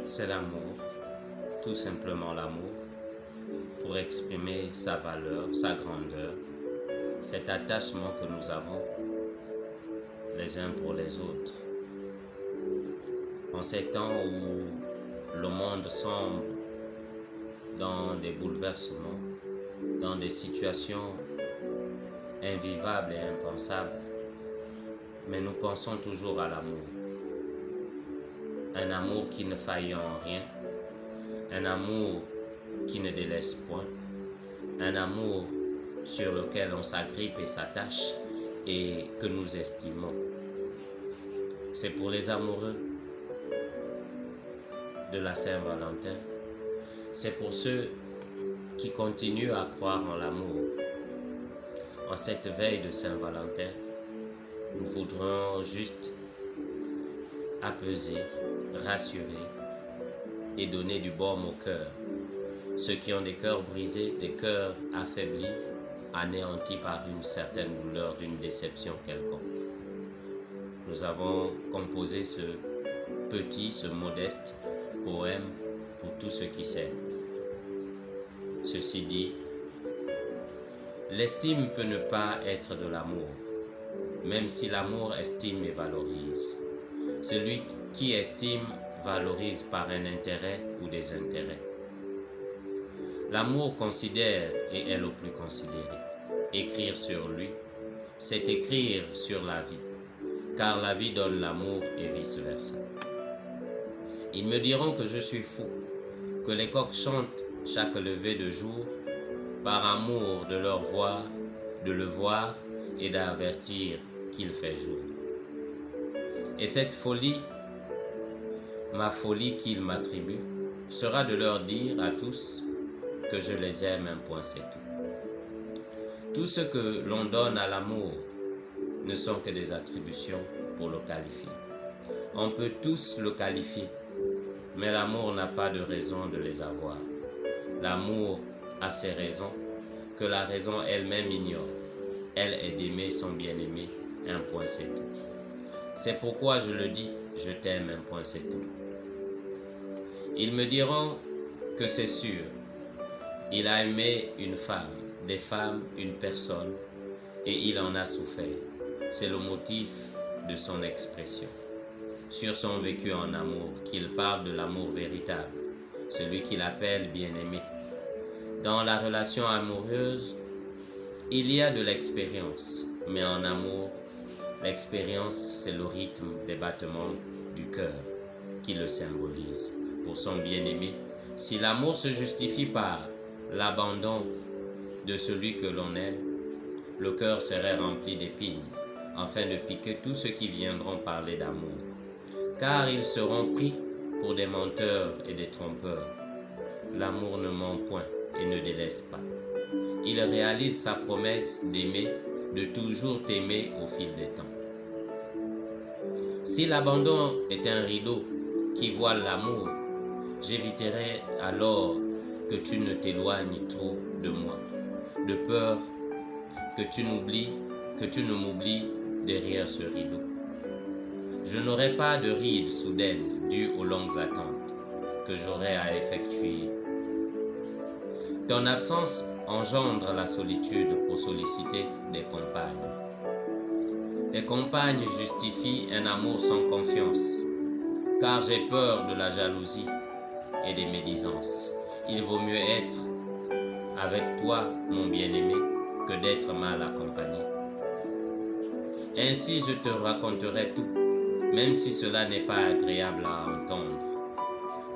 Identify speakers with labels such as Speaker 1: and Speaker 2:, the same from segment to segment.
Speaker 1: c'est l'amour, tout simplement l'amour, pour exprimer sa valeur, sa grandeur, cet attachement que nous avons les uns pour les autres. En ces temps où le monde sombre dans des bouleversements, dans des situations invivables et impensables, mais nous pensons toujours à l'amour. Un amour qui ne faillit en rien, un amour qui ne délaisse point, un amour sur lequel on s'agrippe et s'attache et que nous estimons. C'est pour les amoureux de la Saint-Valentin, c'est pour ceux qui continuent à croire en l'amour. En cette veille de Saint-Valentin, nous voudrons juste apaiser, rassurer et donner du baume au cœur. Ceux qui ont des cœurs brisés, des cœurs affaiblis, anéantis par une certaine douleur d'une déception quelconque. Nous avons composé ce petit, ce modeste poème pour tous ceux qui s'aiment. Ceci dit, l'estime peut ne pas être de l'amour, même si l'amour estime et valorise. Celui qui estime valorise par un intérêt ou des intérêts. L'amour considère et est le plus considéré. Écrire sur lui, c'est écrire sur la vie, car la vie donne l'amour et vice-versa. Ils me diront que je suis fou, que les coqs chantent chaque lever de jour, par amour de leur voir, de le voir et d'avertir qu'il fait jour. Et cette folie, ma folie qu'ils m'attribuent, sera de leur dire à tous que je les aime, un point c'est tout. Tout ce que l'on donne à l'amour ne sont que des attributions pour le qualifier. On peut tous le qualifier, mais l'amour n'a pas de raison de les avoir. L'amour a ses raisons que la raison elle-même ignore. Elle est d'aimer son bien-aimé, un point c'est tout. C'est pourquoi je le dis, je t'aime, un point c'est tout. Ils me diront que c'est sûr, il a aimé une femme, des femmes, une personne, et il en a souffert. C'est le motif de son expression. Sur son vécu en amour, qu'il parle de l'amour véritable, celui qu'il appelle bien-aimé. Dans la relation amoureuse, il y a de l'expérience, mais en amour, l'expérience, c'est le rythme des battements du cœur qui le symbolise. Pour son bien-aimé, si l'amour se justifie par l'abandon de celui que l'on aime, le cœur serait rempli d'épines, afin de piquer tous ceux qui viendront parler d'amour. Car ils seront pris pour des menteurs et des trompeurs. L'amour ne ment point et ne délaisse pas. Il réalise sa promesse d'aimer, de toujours t'aimer au fil des temps. Si l'abandon est un rideau qui voile l'amour, j'éviterai alors que tu ne t'éloignes trop de moi, de peur que tu ne m'oublies derrière ce rideau. Je n'aurai pas de rides soudaines dues aux longues attentes que j'aurai à effectuer. Ton absence engendre la solitude pour solliciter des compagnes. Les compagnes justifient un amour sans confiance, car j'ai peur de la jalousie et des médisances. Il vaut mieux être avec toi, mon bien-aimé, que d'être mal accompagné. Ainsi je te raconterai tout, même si cela n'est pas agréable à entendre.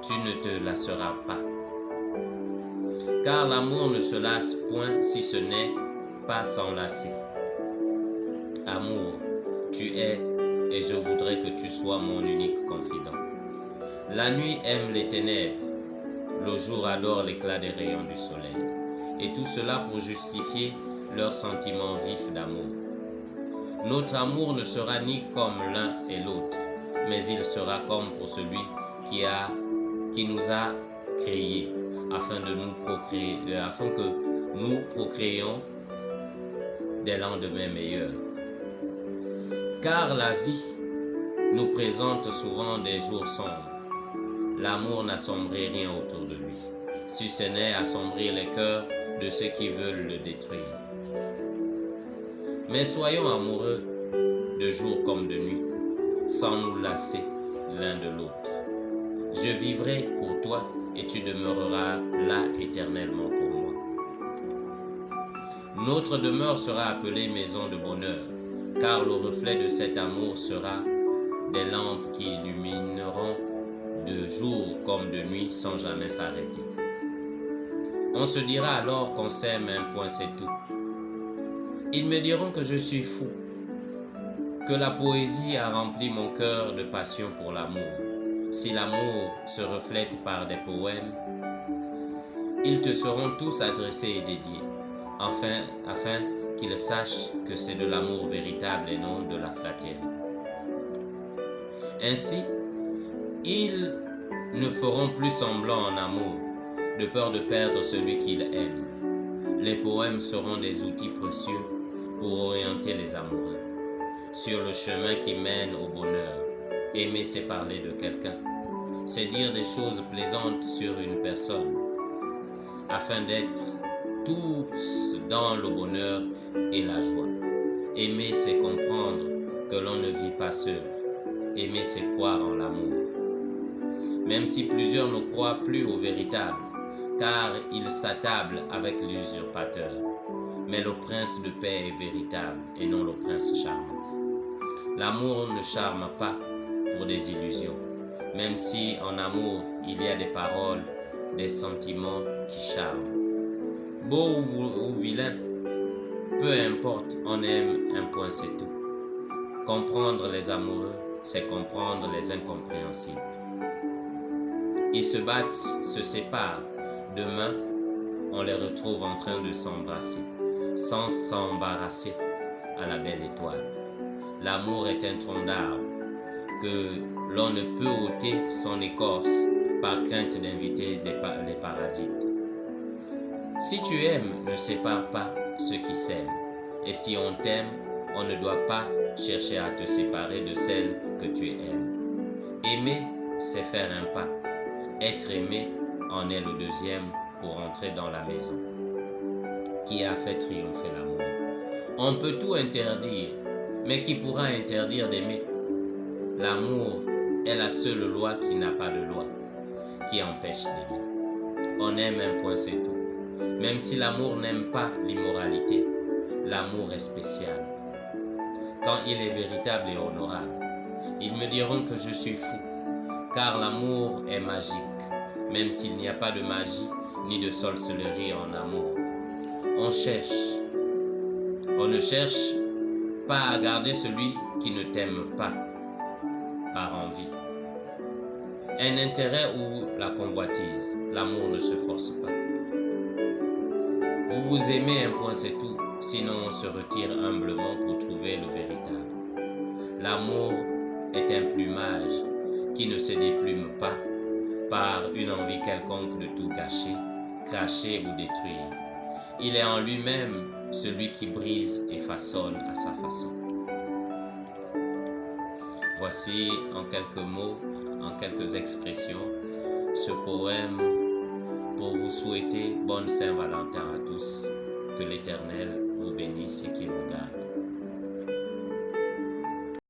Speaker 1: Tu ne te lasseras pas. Car l'amour ne se lasse point si ce n'est pas s'enlacer. Amour, tu es et je voudrais que tu sois mon unique confident. La nuit aime les ténèbres, le jour adore l'éclat des rayons du soleil. Et tout cela pour justifier leur sentiment vif d'amour. Notre amour ne sera ni comme l'un et l'autre, mais il sera comme pour celui qui nous a créés, afin que nous procréions des lendemains meilleurs. Car la vie nous présente souvent des jours sombres. l'amour n'assombrit rien autour de lui, si ce n'est assombrir les cœurs de ceux qui veulent le détruire. Mais soyons amoureux de jour comme de nuit, sans nous lasser l'un de l'autre. Je vivrai pour toi et tu demeureras là éternellement pour moi. Notre demeure sera appelée maison de bonheur, car le reflet de cet amour sera des lampes qui illumineront de jour comme de nuit sans jamais s'arrêter. On se dira alors qu'on s'aime, un point c'est tout. Ils me diront que je suis fou, que la poésie a rempli mon cœur de passion pour l'amour. Si l'amour se reflète par des poèmes, ils te seront tous adressés et dédiés, afin qu'ils sachent que c'est de l'amour véritable et non de la flatterie. Ainsi, ils ne feront plus semblant en amour, de peur de perdre celui qu'ils aiment. Les poèmes seront des outils précieux pour orienter les amoureux sur le chemin qui mène au bonheur. Aimer, c'est parler de quelqu'un, c'est dire des choses plaisantes sur une personne, afin d'être tous dans le bonheur et la joie. Aimer, c'est comprendre que l'on ne vit pas seul. Aimer, c'est croire en l'amour. Même si plusieurs ne croient plus au véritable, car ils s'attablent avec l'usurpateur. Mais le prince de paix est véritable et non le prince charmant. L'amour ne charme pas pour des illusions, même si en amour il y a des paroles, des sentiments qui charment. Beau ou vilain, peu importe, on aime, un point c'est tout. Comprendre les amoureux, c'est comprendre les incompréhensibles. Ils se battent, se séparent. Demain, on les retrouve en train de s'embrasser, sans s'embarrasser à la belle étoile. L'amour est un tronc d'arbre que l'on ne peut ôter son écorce par crainte d'inviter les parasites. Si tu aimes, ne sépare pas ceux qui s'aiment. Et si on t'aime, on ne doit pas chercher à te séparer de celle que tu aimes. Aimer, c'est faire un pas. Être aimé en est le deuxième pour entrer dans la maison qui a fait triompher l'amour. On peut tout interdire, mais qui pourra interdire d'aimer? L'amour est la seule loi qui n'a pas de loi, qui empêche d'aimer. On aime, un point c'est tout. Même si l'amour n'aime pas l'immoralité, l'amour est spécial. Quand il est véritable et honorable, ils me diront que je suis fou, car l'amour est magique, même s'il n'y a pas de magie ni de sorcellerie en amour. On ne cherche pas à garder celui qui ne t'aime pas par envie. Un intérêt ou la convoitise, l'amour ne se force pas. Vous vous aimez, un point c'est tout, sinon on se retire humblement pour trouver le véritable. L'amour est un plumage qui ne se déplume pas par une envie quelconque de tout gâcher, cracher ou détruire. Il est en lui-même celui qui brise et façonne à sa façon. Voici en quelques mots, en quelques expressions, ce poème pour vous souhaiter bonne Saint-Valentin à tous. Que l'Éternel vous bénisse et qu'il vous garde.